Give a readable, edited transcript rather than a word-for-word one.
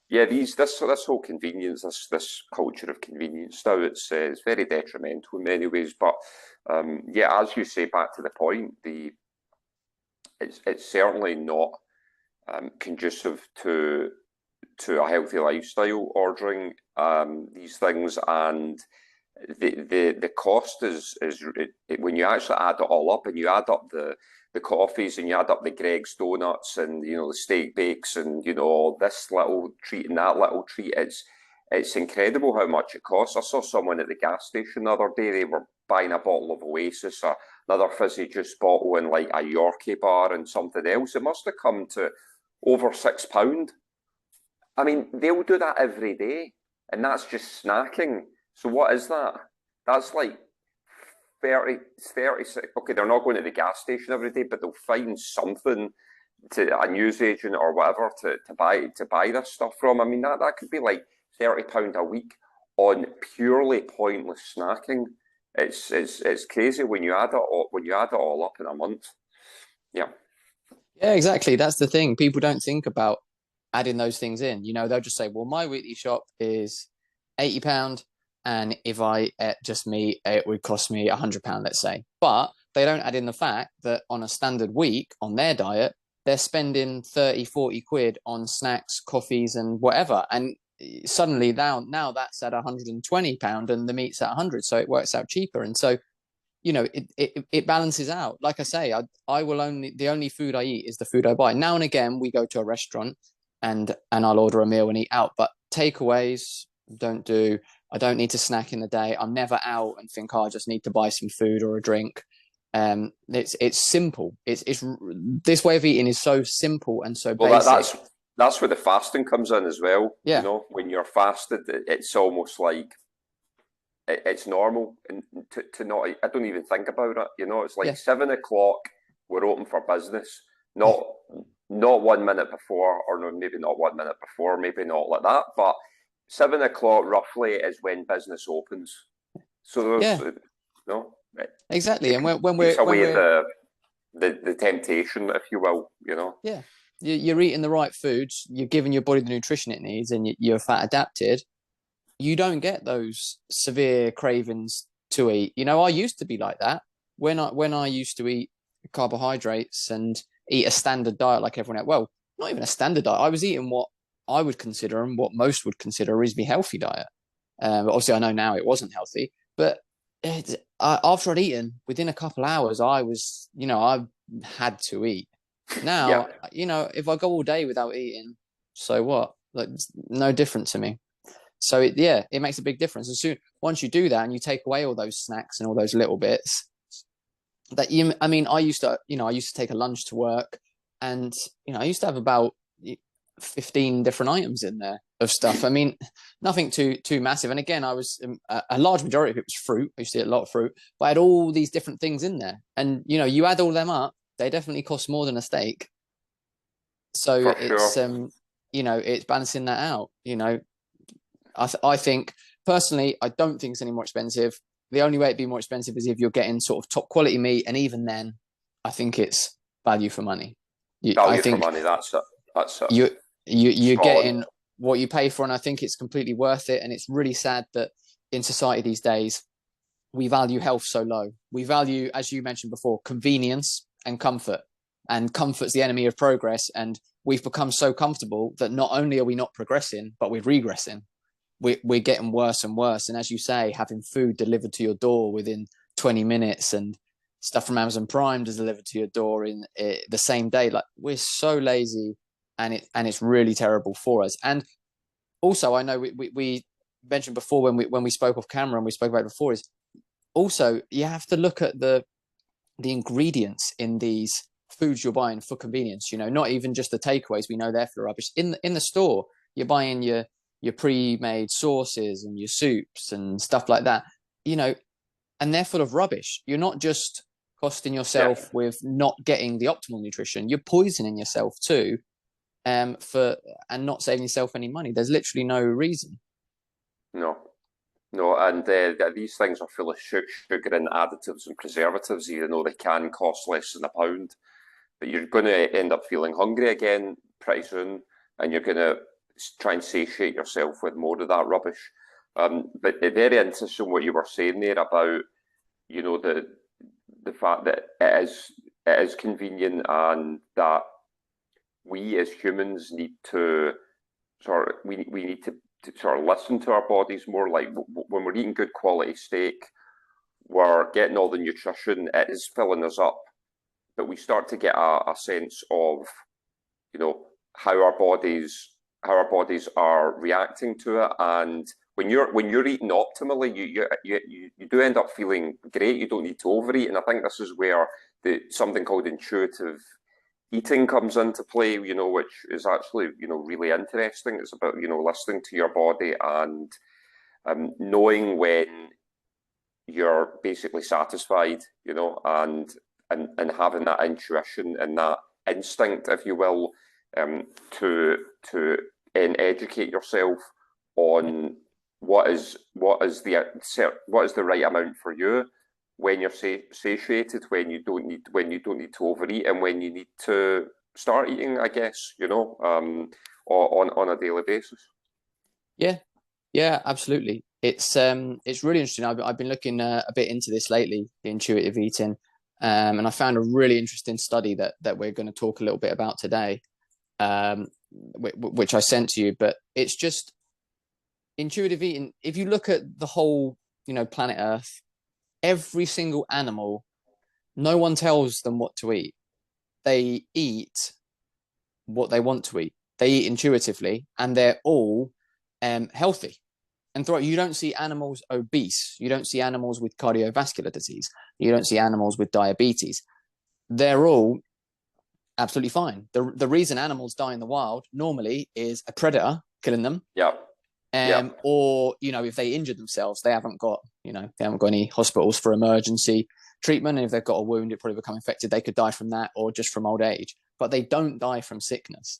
Yeah, this whole convenience, this culture of convenience now, it's very detrimental in many ways. But yeah, as you say, back to the point, it's certainly not conducive to a healthy lifestyle ordering these things, and the cost is when you actually add it all up, and you add up the coffees, and you add up the Greg's donuts, and the steak bakes, and this little treat and that little treat. It's incredible how much it costs. I saw someone at the gas station the other day. They were buying a bottle of Oasis, another fizzy juice bottle, and like a Yorkie bar and something else. It must have come to over £6. I mean, they'll do that every day, and that's just snacking. So what is that? That's like 30. Okay, they're not going to the gas station every day, but they'll find something, to a newsagent or whatever, to buy this stuff from. I mean, that could be like £30 a week on purely pointless snacking. It's crazy when you add it all up in a month. Yeah. Yeah, exactly. That's the thing. People don't think about adding those things in. They'll just say, well, my weekly shop is £80, and if I ate just meat, it would cost me £100, let's say. But they don't add in the fact that on a standard week on their diet, they're spending 30, 40 quid on snacks, coffees, and whatever. And suddenly now that's at £120 and the meat's at 100, so it works out cheaper. And so it balances out. Like I say, the only food I eat is the food I buy. Now and again, we go to a restaurant and I'll order a meal and eat out, but takeaways don't do. I don't need to snack in the day. I'm never out and think, I just need to buy some food or a drink. It's simple. It's this way of eating is so simple and so basic. Well, that's where the fasting comes in as well. Yeah. When you're fasted, it's almost like it's normal, and to not. I don't even think about it. It's like 7 o'clock. We're open for business. Not 1 minute before, or no, maybe not 1 minute before, maybe not like that, but 7 o'clock roughly is when business opens. So there's exactly, and when we're the temptation, if you will, Yeah, you're eating the right foods, you're giving your body the nutrition it needs, and you're fat adapted. You don't get those severe cravings to eat. I used to be like that when I used to eat carbohydrates and eat a standard diet like everyone else. Well, not even a standard diet. I was eating what I would consider and what most would consider a reasonably healthy diet. But obviously, I know now it wasn't healthy. But after I'd eaten, within a couple of hours, I was, I had to eat. Now, if I go all day without eating, so what? Like, no different to me. So it makes a big difference. And once you do that and you take away all those snacks and all those little bits, I used to take a lunch to work, and I used to have about 15 different items in there of stuff. I mean, nothing too massive. And again, I was a large majority of it was fruit. I used to eat a lot of fruit, but I had all these different things in there. And you add all them up, they definitely cost more than a steak. So it's balancing that out. I think personally, I don't think it's any more expensive. The only way it'd be more expensive is if you're getting sort of top quality meat, and even then, I think it's value for money. For money. That's it. You're getting what you pay for, and I think it's completely worth it. And it's really sad that in society these days we value health so low. We value, as you mentioned before, convenience and comfort. And comfort's the enemy of progress. And we've become so comfortable that not only are we not progressing, but we're regressing. We're getting worse and worse. And as you say, having food delivered to your door within 20 minutes and stuff from Amazon Prime is delivered to your door in the same day. Like, we're so lazy, and it's really terrible for us. And also, I know we mentioned before when we spoke off camera, and we spoke about it before, is also you have to look at the ingredients in these foods you're buying for convenience. Not even just the takeaways. We know they're full of rubbish. In the store, you're buying your pre-made sauces and your soups and stuff like that, and they're full of rubbish. You're not just costing yourself with not getting the optimal nutrition, you're poisoning yourself too, and not saving yourself any money. There's literally no reason. No, and these things are full of sugar and additives and preservatives, even though they can cost less than £1. But you're going to end up feeling hungry again pretty soon, and you're going to try and satiate yourself with more of that rubbish. But very interesting what you were saying there about, the fact that it is convenient, and that we as humans need to we need to sort of listen to our bodies more. Like when we're eating good quality steak, we're getting all the nutrition, it is filling us up, but we start to get a sense of, how our bodies are reacting to it. And when you're eating optimally, you do end up feeling great. You don't need to overeat. And I think this is where something called intuitive eating comes into play, which is actually, really interesting. It's about, listening to your body, and knowing when you're basically satisfied, and having that intuition and that instinct, if you will, to educate yourself on what is the right amount for you, when you're satiated, when you don't need to overeat, and when you need to start eating, I guess, on a daily basis. Yeah, yeah, absolutely. It's really interesting. I've been looking a bit into this lately, the intuitive eating, and I found a really interesting study that we're going to talk a little bit about today, which I sent to you. But it's just intuitive eating. If you look at the whole, planet Earth, every single animal, no one tells them what to eat. They eat what they want to eat. They eat intuitively, and they're all healthy. And you don't see animals obese. You don't see animals with cardiovascular disease. You don't see animals with diabetes. They're all absolutely fine. The reason animals die in the wild normally is a predator killing them. Yeah. Or, if they injure themselves, they haven't got any hospitals for emergency treatment. And if they've got a wound, it probably become infected. They could die from that, or just from old age, but they don't die from sickness.